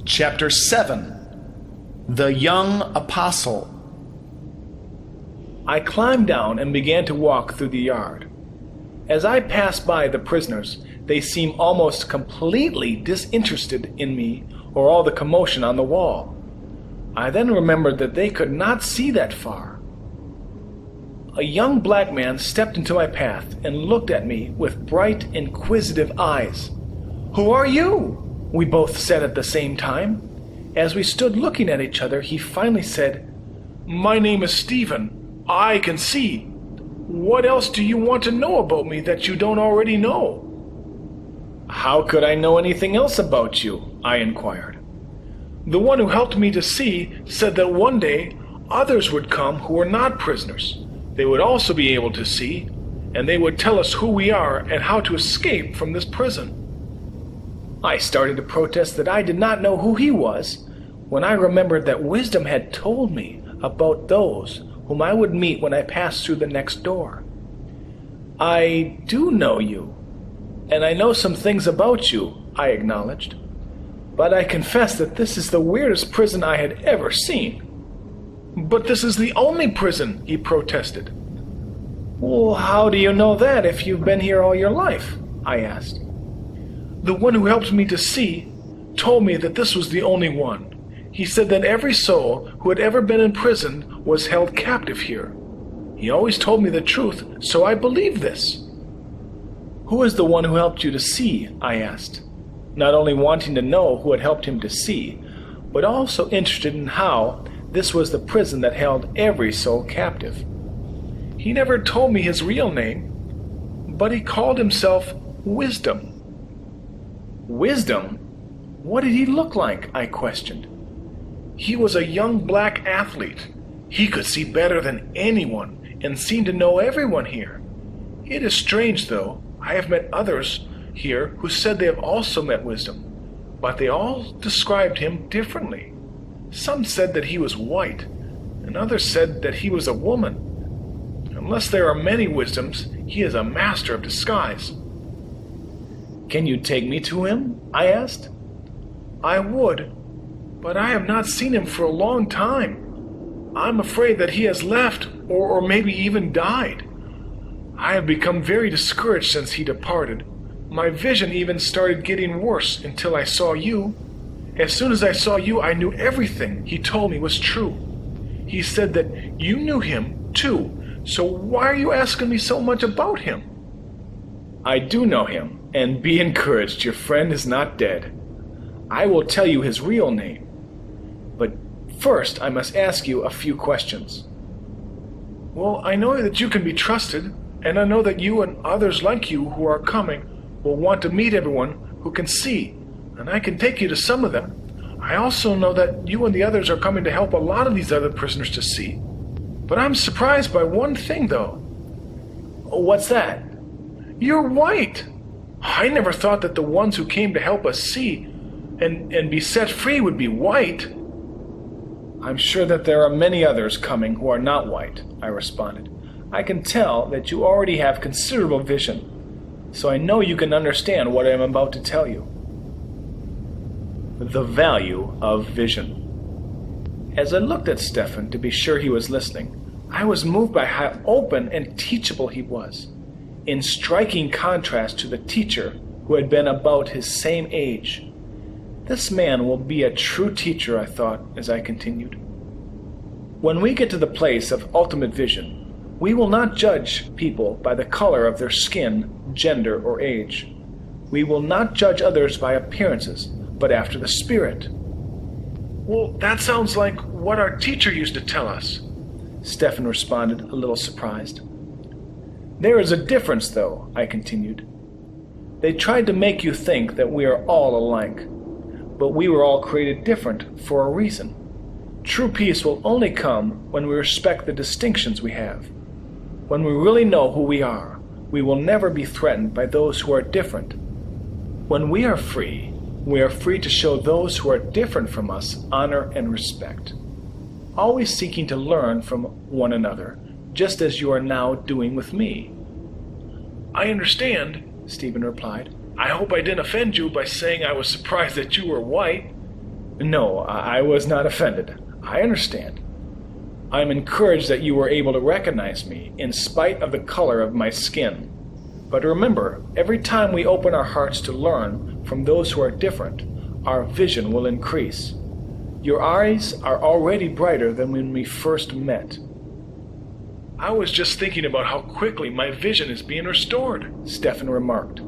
Chapter 7. The Young Apostle. I climbed down and began to walk through the yard. As I passed by the prisoners, they seemed almost completely disinterested in me or all the commotion on the wall. I then remembered that they could not see that far. A young black man stepped into my path and looked at me with bright, inquisitive eyes. "Who are you?" we both said at the same time. As we stood looking at each other, he finally said, "My name is Stephen. I can see. What else do you want to know about me that you don't already know?" "How could I know anything else about you?" I inquired. "The one who helped me to see said that one day others would come who were not prisoners. They would also be able to see, and they would tell us who we are and how to escape from this prison." I started to protest that I did not know who he was, when I remembered that wisdom had told me about those whom I would meet when I passed through the next door. "I do know you, and I know some things about you," I acknowledged. "But I confess that this is the weirdest prison I had ever seen." "But this is the only prison," he protested. "Well, how do you know that if you've been here all your life?" I asked. "The one who helped me to see told me that this was the only one. He said that every soul who had ever been in prison was held captive here. He always told me the truth, so I believe this." "Who is the one who helped you to see?" I asked, not only wanting to know who had helped him to see, but also interested in how this was the prison that held every soul captive. "He never told me his real name, but he called himself Wisdom." "Wisdom? What did he look like?" I questioned. "He was a young black athlete. He could see better than anyone and seemed to know everyone here. It is strange, though. I have met others here who said they have also met Wisdom, but they all described him differently. Some said that he was white, and others said that he was a woman. Unless there are many Wisdoms, he is a master of disguise." "Can you take me to him?" I asked. "I would, but I have not seen him for a long time. I'm afraid that he has left, or maybe even died. I have become very discouraged since he departed. My vision even started getting worse until I saw you. As soon as I saw you, I knew everything he told me was true. He said that you knew him, too, so why are you asking me so much about him?" "I do know him, and be encouraged, your friend is not dead. I will tell you his real name. But first, I must ask you a few questions." "Well, I know that you can be trusted, and I know that you and others like you who are coming will want to meet everyone who can see, and I can take you to some of them. I also know that you and the others are coming to help a lot of these other prisoners to see. But I'm surprised by one thing, though." "What's that?" "You're white. I never thought that the ones who came to help us see and be set free would be white." "I'm sure that there are many others coming who are not white," I responded. "I can tell that you already have considerable vision, so I know you can understand what I am about to tell you." The value of vision. As I looked at Stefan to be sure he was listening, I was moved by how open and teachable he was, in striking contrast to the teacher who had been about his same age. This man will be a true teacher, I thought as I continued. When we get to the place of ultimate vision, we will not judge people by the color of their skin, gender, or age. We will not judge others by appearances, but after the spirit. "Well, that sounds like what our teacher used to tell us," Stefan responded, a little surprised. "There is a difference, though," I continued. "They tried to make you think that we are all alike, but we were all created different for a reason. True peace will only come when we respect the distinctions we have. When we really know who we are, we will never be threatened by those who are different. When we are free to show those who are different from us honor and respect, always seeking to learn from one another, just as you are now doing with me." "I understand," Stephen replied. "I hope I didn't offend you by saying I was surprised that you were white." No, I was not offended. I understand. I'm encouraged that you were able to recognize me in spite of the color of my skin. But remember, every time we open our hearts to learn from those who are different, our vision will increase. Your eyes are already brighter than when we first met. I was just thinking about how quickly my vision is being restored, Stefan remarked.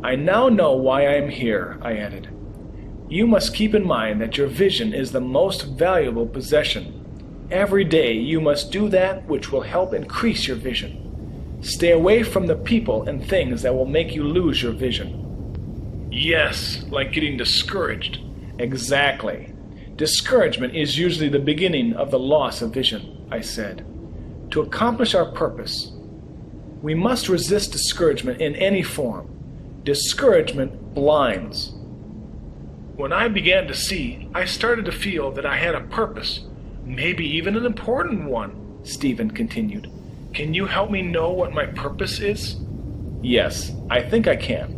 I now know why I am here, I added. You must keep in mind that your vision is the most valuable possession. Every day you must do that which will help increase your vision. Stay away from the people and things that will make you lose your vision. Yes, like getting discouraged. Exactly. Discouragement is usually the beginning of the loss of vision, I said. To accomplish our purpose, we must resist discouragement in any form. Discouragement blinds. When I began to see, I started to feel that I had a purpose, maybe even an important one, Stephen continued. Can you help me know what my purpose is? Yes, I think I can.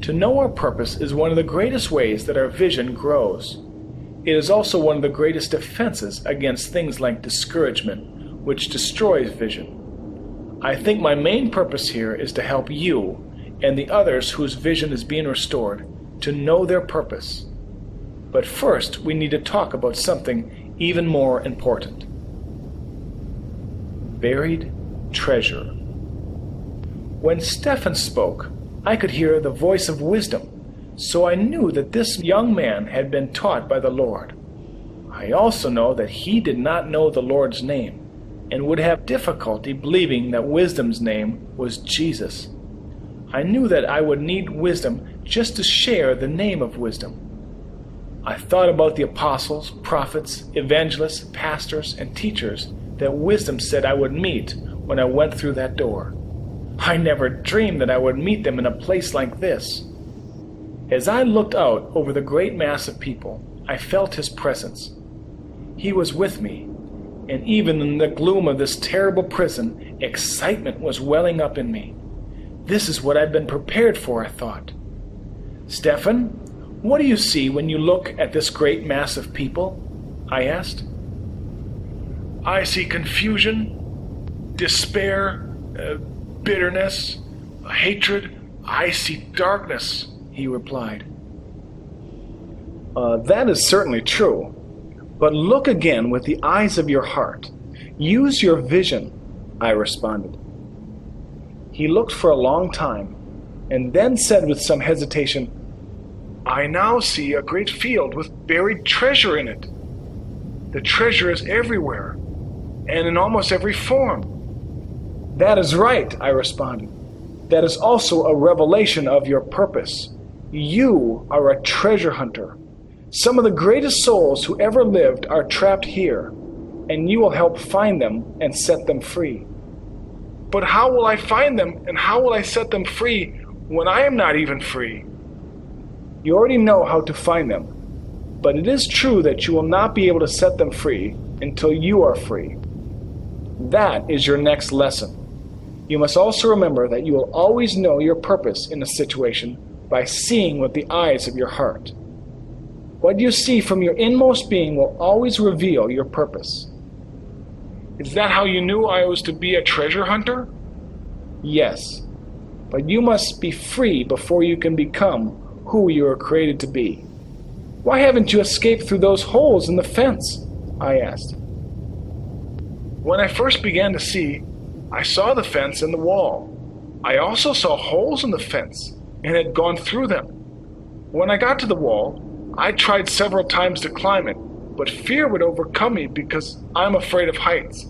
To know our purpose is one of the greatest ways that our vision grows. It is also one of the greatest defenses against things like discouragement, which destroys vision. I think my main purpose here is to help you and the others whose vision is being restored to know their purpose. But first, we need to talk about something even more important. Buried treasure. When Stefan spoke, I could hear the voice of wisdom, so I knew that this young man had been taught by the Lord. I also know that he did not know the Lord's name, and would have difficulty believing that wisdom's name was Jesus. I knew that I would need wisdom just to share the name of wisdom. I thought about the apostles, prophets, evangelists, pastors, and teachers that wisdom said I would meet when I went through that door. I never dreamed that I would meet them in a place like this. As I looked out over the great mass of people, I felt his presence. He was with me, and even in the gloom of this terrible prison, excitement was welling up in me. This is what I've been prepared for, I thought. Stefan, what do you see when you look at this great mass of people? I asked. I see confusion, despair, bitterness, hatred. I see darkness, he replied. That is certainly true. But look again with the eyes of your heart. Use your vision, I responded. He looked for a long time, and then said with some hesitation, I now see a great field with buried treasure in it. The treasure is everywhere, and in almost every form. That is right, I responded. That is also a revelation of your purpose. You are a treasure hunter. Some of the greatest souls who ever lived are trapped here, and you will help find them and set them free. But how will I find them, and how will I set them free when I am not even free? You already know how to find them, but it is true that you will not be able to set them free until you are free. That is your next lesson. You must also remember that you will always know your purpose in a situation by seeing with the eyes of your heart. What you see from your inmost being will always reveal your purpose. Is that how you knew I was to be a treasure hunter? Yes, but you must be free before you can become who you are created to be. Why haven't you escaped through those holes in the fence? I asked. When I first began to see, I saw the fence and the wall. I also saw holes in the fence and had gone through them. When I got to the wall, I tried several times to climb it, but fear would overcome me because I'm afraid of heights.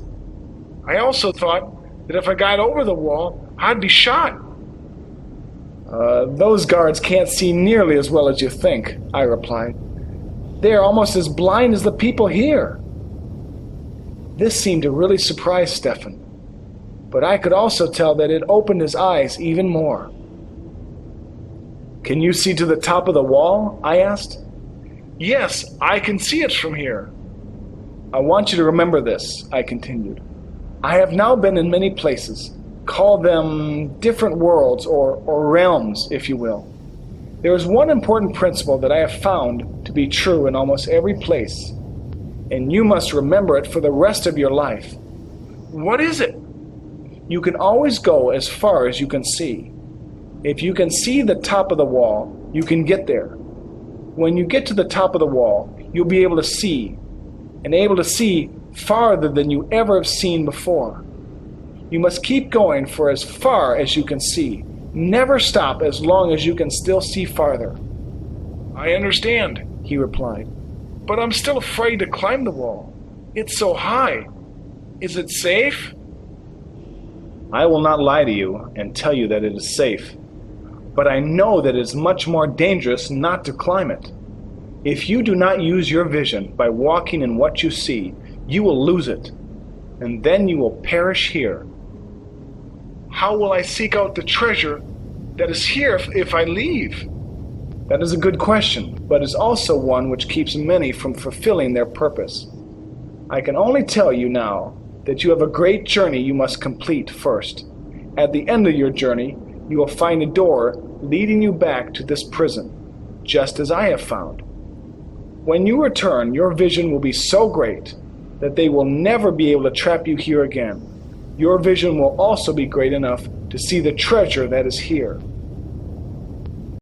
I also thought that if I got over the wall, I'd be shot. Those guards can't see nearly as well as you think, I replied. They are almost as blind as the people here. This seemed to really surprise Stefan, but I could also tell that it opened his eyes even more. Can you see to the top of the wall? I asked. Yes, I can see it from here. I want you to remember this, I continued. I have now been in many places. Call them different worlds or realms, if you will. There is one important principle that I have found to be true in almost every place, and you must remember it for the rest of your life. What is it? You can always go as far as you can see. If you can see the top of the wall, you can get there. When you get to the top of the wall, you'll be able to see, and able to see farther than you ever have seen before. You must keep going for as far as you can see. Never stop as long as you can still see farther. I understand, He replied. but I'm still afraid to climb the wall. It's so high. Is it safe? I will not lie to you and tell you that it is safe, but I know that it is much more dangerous not to climb it. If you do not use your vision by walking in what you see, you will lose it, and then you will perish here. How will I seek out the treasure that is here if I leave? That is a good question, but is also one which keeps many from fulfilling their purpose. I can only tell you now that you have a great journey you must complete first. At the end of your journey, you will find a door leading you back to this prison, just as I have found. When you return, your vision will be so great that they will never be able to trap you here again. Your vision will also be great enough to see the treasure that is here.